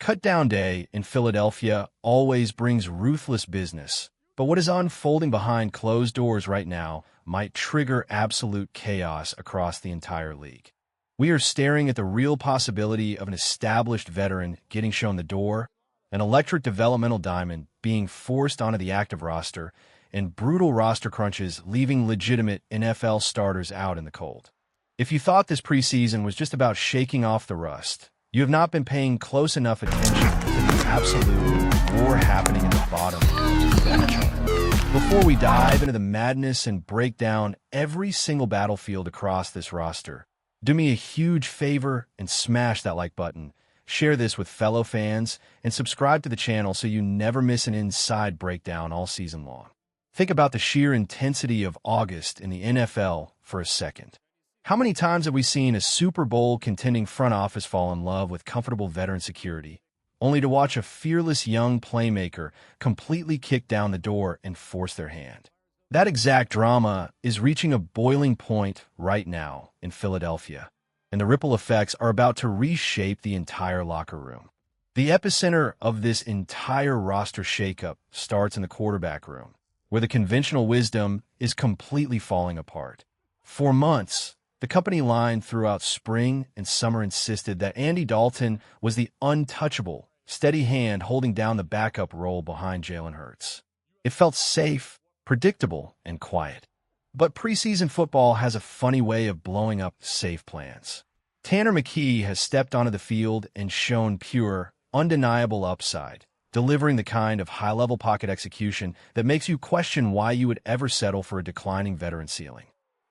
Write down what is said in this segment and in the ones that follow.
Cutdown day in Philadelphia always brings ruthless business, but what is unfolding behind closed doors right now might trigger absolute chaos across the entire league. We are staring at the real possibility of an established veteran getting shown the door, an electric developmental diamond being forced onto the active roster, and brutal roster crunches leaving legitimate NFL starters out in the cold. If you thought this preseason was just about shaking off the rust, you have not been paying close enough attention to the absolute war happening at the bottom of this depth chart. Before we dive into the madness and break down every single battlefield across this roster, do me a huge favor and smash that like button, share this with fellow fans, and subscribe to the channel so you never miss an inside breakdown all season long. Think about the sheer intensity of August in the NFL for a second. How many times have we seen a Super Bowl contending front office fall in love with comfortable veteran security, only to watch a fearless young playmaker completely kick down the door and force their hand? That exact drama is reaching a boiling point right now in Philadelphia, and the ripple effects are about to reshape the entire locker room. The epicenter of this entire roster shakeup starts in the quarterback room, where the conventional wisdom is completely falling apart. For months, the company line throughout spring and summer insisted that Andy Dalton was the untouchable, steady hand holding down the backup role behind Jalen Hurts. It felt safe, predictable, and quiet. But preseason football has a funny way of blowing up safe plans. Tanner McKee has stepped onto the field and shown pure, undeniable upside, delivering the kind of high-level pocket execution that makes you question why you would ever settle for a declining veteran ceiling.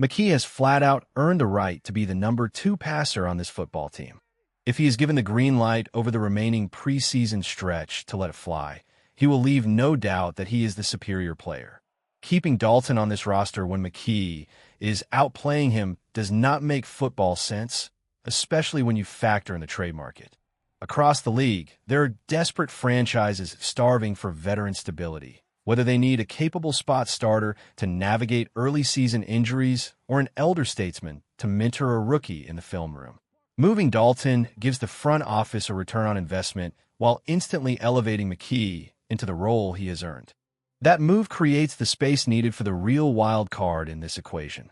McKee has flat-out earned the right to be the number 2 passer on this football team. If he is given the green light over the remaining preseason stretch to let it fly, he will leave no doubt that he is the superior player. Keeping Dalton on this roster when McKee is outplaying him does not make football sense, especially when you factor in the trade market. Across the league, there are desperate franchises starving for veteran stability, whether they need a capable spot starter to navigate early season injuries or an elder statesman to mentor a rookie in the film room. Moving Dalton gives the front office a return on investment while instantly elevating McKee into the role he has earned. That move creates the space needed for the real wild card in this equation,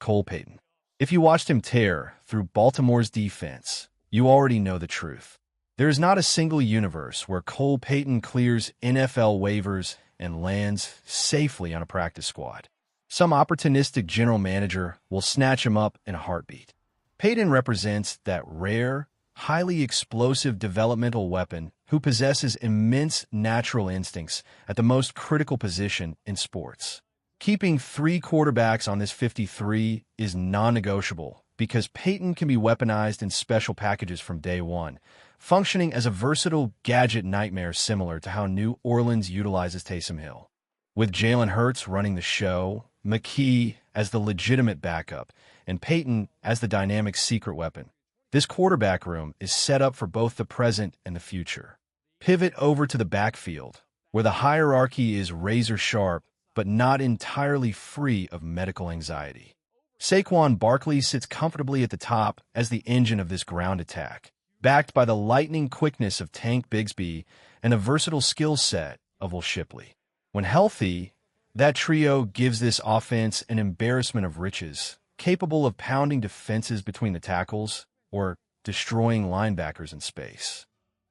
Payton. If you watched him tear through Baltimore's defense, you already know the truth. There is not a single universe where Payton clears NFL waivers and lands safely on a practice squad. Some opportunistic general manager will snatch him up in a heartbeat. Payton represents that rare, highly explosive developmental weapon who possesses immense natural instincts at the most critical position in sports. Keeping 3 quarterbacks on this 53 is non-negotiable because Payton can be weaponized in special packages from day one, functioning as a versatile gadget nightmare similar to how New Orleans utilizes Taysom Hill. With Jalen Hurts running the show, McKee as the legitimate backup, and Payton as the dynamic secret weapon, this quarterback room is set up for both the present and the future. Pivot over to the backfield, where the hierarchy is razor-sharp but not entirely free of medical anxiety. Saquon Barkley sits comfortably at the top as the engine of this ground attack, backed by the lightning quickness of Tank Bigsby and the versatile skill set of Will Shipley. When healthy, that trio gives this offense an embarrassment of riches, capable of pounding defenses between the tackles or destroying linebackers in space.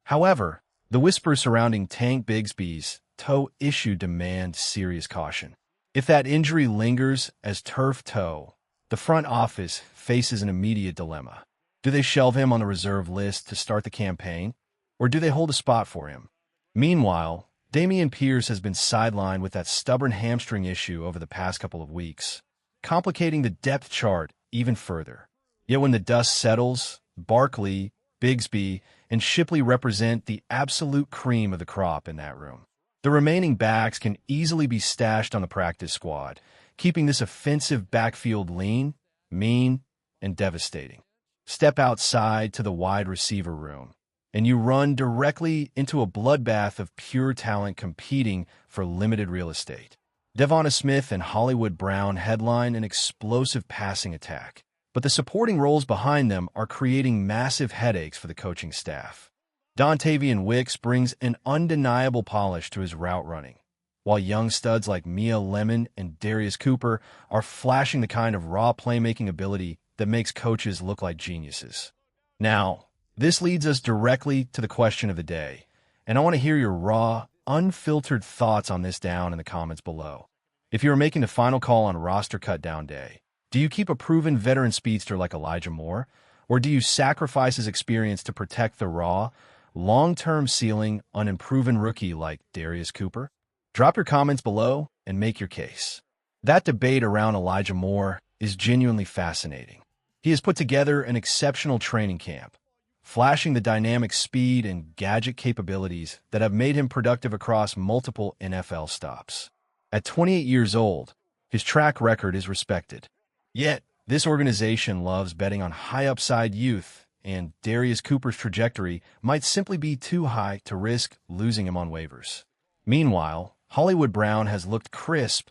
However, the whispers surrounding Tank Bigsby's toe issue demand serious caution. If that injury lingers as turf toe, the front office faces an immediate dilemma. Do they shelve him on the reserve list to start the campaign, or do they hold a spot for him? Meanwhile, Dameon Pierce has been sidelined with that stubborn hamstring issue over the past couple of weeks, complicating the depth chart even further. Yet when the dust settles, Barkley, Bigsby, and Shipley represent the absolute cream of the crop in that room. The remaining backs can easily be stashed on the practice squad, keeping this offensive backfield lean, mean, and devastating. Step outside to the wide receiver room, and you run directly into a bloodbath of pure talent competing for limited real estate. Devonta Smith and Hollywood Brown headline an explosive passing attack, but the supporting roles behind them are creating massive headaches for the coaching staff. Dontavian Wicks brings an undeniable polish to his route running, while young studs like Mia Lemon and Darius Cooper are flashing the kind of raw playmaking ability that makes coaches look like geniuses. Now, this leads us directly to the question of the day, and I want to hear your raw, unfiltered thoughts on this down in the comments below. If you are making the final call on roster cutdown day, do you keep a proven veteran speedster like Elijah Moore, or do you sacrifice his experience to protect the raw, long-term ceiling, unimproven rookie like Darius Cooper? Drop your comments below and make your case. That debate around Elijah Moore is genuinely fascinating. He has put together an exceptional training camp, flashing the dynamic speed and gadget capabilities that have made him productive across multiple NFL stops. At 28 years old, his track record is respected. Yet, this organization loves betting on high-upside youth, and Darius Cooper's trajectory might simply be too high to risk losing him on waivers. Meanwhile, Hollywood Brown has looked crisp,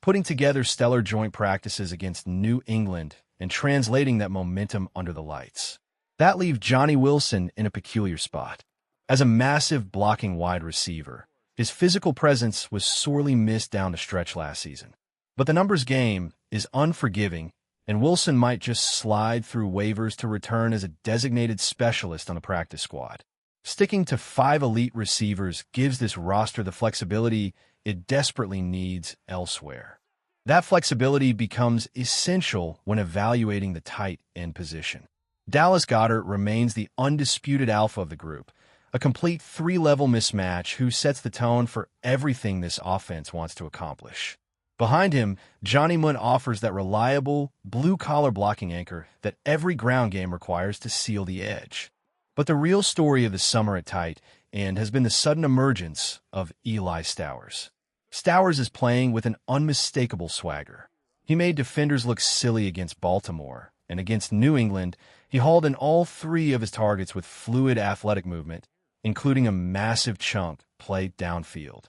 putting together stellar joint practices against New England and translating that momentum under the lights. That leaves Johnny Wilson in a peculiar spot. As a massive blocking wide receiver, his physical presence was sorely missed down the stretch last season. But the numbers game is unforgiving, and Wilson might just slide through waivers to return as a designated specialist on the practice squad. Sticking to 5 elite receivers gives this roster the flexibility it desperately needs elsewhere. That flexibility becomes essential when evaluating the tight end position. Dallas Goedert remains the undisputed alpha of the group, a complete 3-level mismatch who sets the tone for everything this offense wants to accomplish. Behind him, Johnny Mundt offers that reliable, blue-collar blocking anchor that every ground game requires to seal the edge. But the real story of the summer at tight end has been the sudden emergence of Eli Stowers. Stowers is playing with an unmistakable swagger. He made defenders look silly against Baltimore, and against New England, he hauled in all 3 of his targets with fluid athletic movement, including a massive chunk played downfield.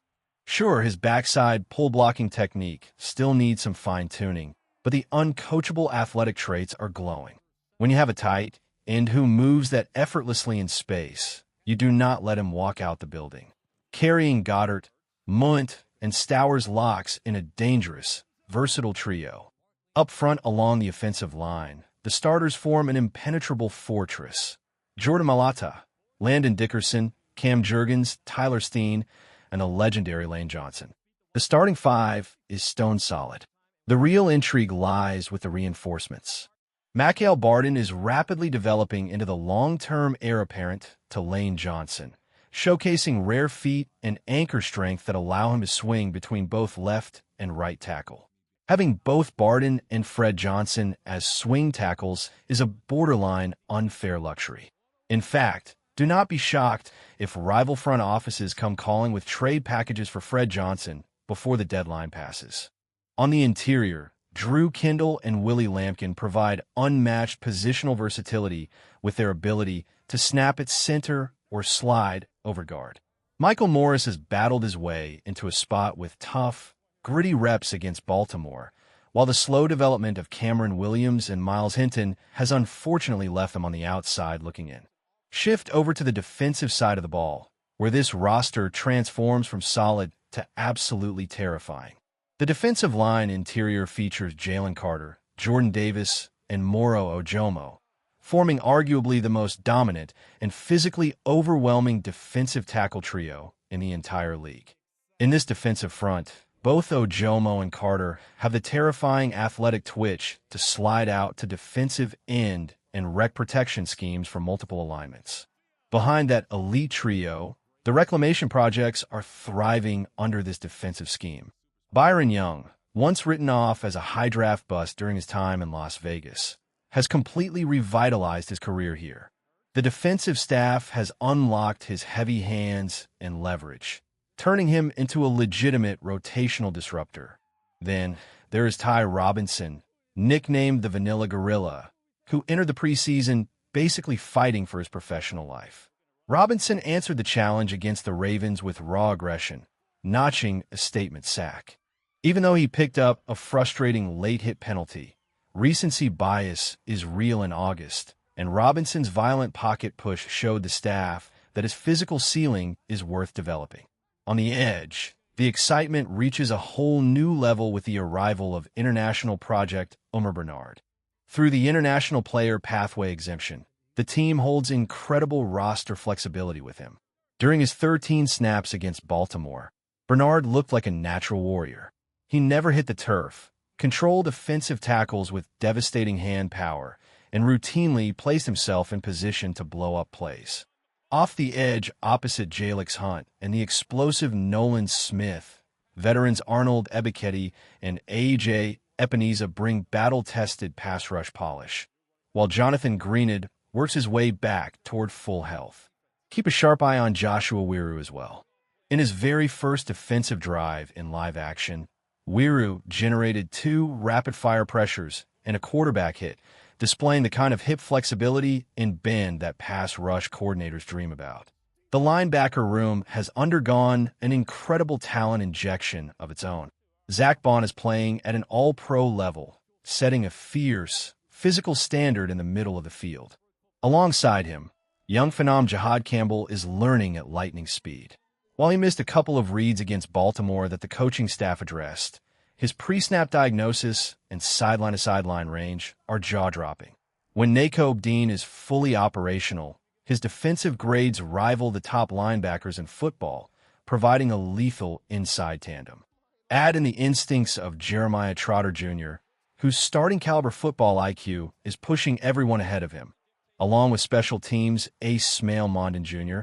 Sure, his backside pull-blocking technique still needs some fine-tuning, but the uncoachable athletic traits are glowing. When you have a tight end who moves that effortlessly in space, you do not let him walk out the building. Carrying Goedert, Mundt, and Stowers locks in a dangerous, versatile trio. Up front along the offensive line, the starters form an impenetrable fortress. Jordan Mailata, Landon Dickerson, Cam Jurgens, Tyler Steen, and a legendary Lane Johnson. The starting 5 is stone solid. The real intrigue lies with the reinforcements. Mikael Barden is rapidly developing into the long-term heir apparent to Lane Johnson, showcasing rare feet and anchor strength that allow him to swing between both left and right tackle. Having both Barden and Fred Johnson as swing tackles is a borderline unfair luxury. In fact, do not be shocked if rival front offices come calling with trade packages for Fred Johnson before the deadline passes. On the interior, Drew Kindle and Willie Lampkin provide unmatched positional versatility with their ability to snap at center or slide over guard. Michael Morris has battled his way into a spot with tough, gritty reps against Baltimore, while the slow development of Cameron Williams and Miles Hinton has unfortunately left them on the outside looking in. Shift over to the defensive side of the ball, where this roster transforms from solid to absolutely terrifying. The defensive line interior features Jalen Carter, Jordan Davis, and Moro Ojomo, forming arguably the most dominant and physically overwhelming defensive tackle trio in the entire league. In this defensive front, both Ojomo and Carter have the terrifying athletic twitch to slide out to defensive end and wreck protection schemes for multiple alignments. Behind that elite trio, the reclamation projects are thriving under this defensive scheme. Byron Young, once written off as a high draft bust during his time in Las Vegas, has completely revitalized his career here. The defensive staff has unlocked his heavy hands and leverage, turning him into a legitimate rotational disruptor. Then there is Ty Robinson, nicknamed the Vanilla Gorilla, who entered the preseason basically fighting for his professional life. Robinson answered the challenge against the Ravens with raw aggression, notching a statement sack. Even though he picked up a frustrating late-hit penalty, recency bias is real in August, and Robinson's violent pocket push showed the staff that his physical ceiling is worth developing. On the edge, the excitement reaches a whole new level with the arrival of international project Bernard. Through the international player pathway exemption, the team holds incredible roster flexibility with him. During his 13 snaps against Baltimore, Bernard looked like a natural warrior. He never hit the turf, controlled offensive tackles with devastating hand power, and routinely placed himself in position to blow up plays. Off the edge opposite Jalix Hunt and the explosive Nolan Smith, veterans Arnold Ebiketie and A.J. Epineza bring battle-tested pass rush polish, while Jonathan Greenid works his way back toward full health. Keep a sharp eye on Joshua Wiru as well. In his very first defensive drive in live action, Wiru generated 2 rapid-fire pressures and a quarterback hit, displaying the kind of hip flexibility and bend that pass rush coordinators dream about. The linebacker room has undergone an incredible talent injection of its own. Zach Bond is playing at an all-pro level, setting a fierce, physical standard in the middle of the field. Alongside him, young phenom Jahad Campbell is learning at lightning speed. While he missed a couple of reads against Baltimore that the coaching staff addressed, his pre-snap diagnosis and sideline-to-sideline range are jaw-dropping. When Nakobe Dean is fully operational, his defensive grades rival the top linebackers in football, providing a lethal inside tandem. Add in the instincts of Jeremiah Trotter Jr., whose starting-caliber football IQ is pushing everyone ahead of him, along with special teams ace Smail Mondon Jr.,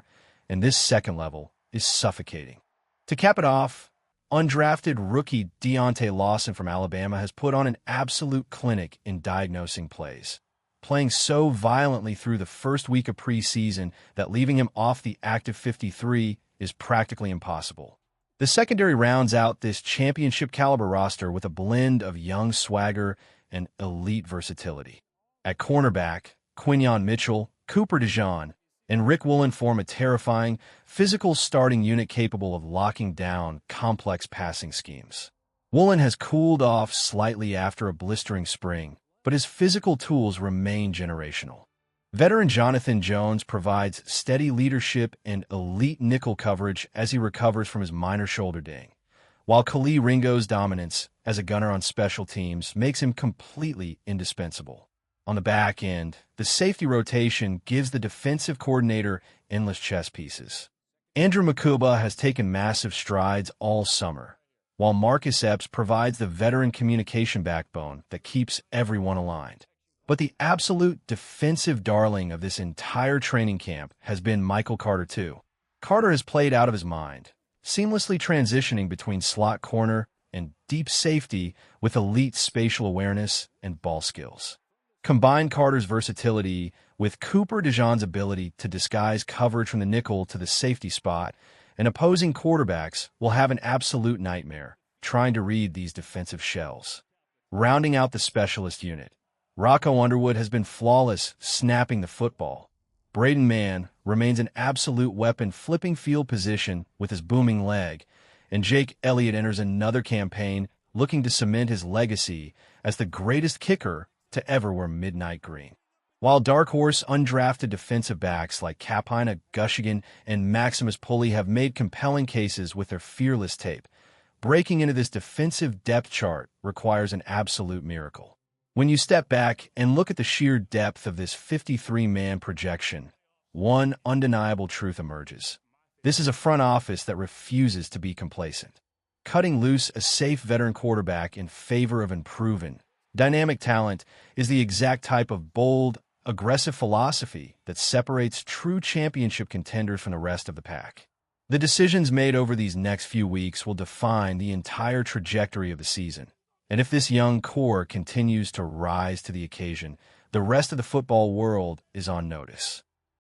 and this second level is suffocating. To cap it off, undrafted rookie Deontay Lawson from Alabama has put on an absolute clinic in diagnosing plays, playing so violently through the first week of preseason that leaving him off the active 53 is practically impossible. The secondary rounds out this championship-caliber roster with a blend of young swagger and elite versatility. At cornerback, Quinyon Mitchell, Cooper DeJean, and Rick Woolen form a terrifying, physical starting unit capable of locking down complex passing schemes. Woolen has cooled off slightly after a blistering spring, but his physical tools remain generational. Veteran Jonathan Jones provides steady leadership and elite nickel coverage as he recovers from his minor shoulder ding, while Kali Ringo's dominance as a gunner on special teams makes him completely indispensable. On the back end, the safety rotation gives the defensive coordinator endless chess pieces. Andrew Makuba has taken massive strides all summer, while Marcus Epps provides the veteran communication backbone that keeps everyone aligned. But the absolute defensive darling of this entire training camp has been Michael Carter II. Carter has played out of his mind, seamlessly transitioning between slot corner and deep safety with elite spatial awareness and ball skills. Combine Carter's versatility with Cooper DeJean's ability to disguise coverage from the nickel to the safety spot, and opposing quarterbacks will have an absolute nightmare trying to read these defensive shells. Rounding out the specialist unit, Rocco Underwood has been flawless snapping the football. Braden Mann remains an absolute weapon flipping field position with his booming leg, and Jake Elliott enters another campaign looking to cement his legacy as the greatest kicker to ever wear midnight green. While dark horse undrafted defensive backs like Kapina Gushigan and Maximus Pulley have made compelling cases with their fearless tape, breaking into this defensive depth chart requires an absolute miracle. When you step back and look at the sheer depth of this 53-man projection, one undeniable truth emerges. This is a front office that refuses to be complacent, cutting loose a safe veteran quarterback in favor of unproven, dynamic talent is the exact type of bold, aggressive philosophy that separates true championship contenders from the rest of the pack. The decisions made over these next few weeks will define the entire trajectory of the season. And if this young core continues to rise to the occasion, the rest of the football world is on notice.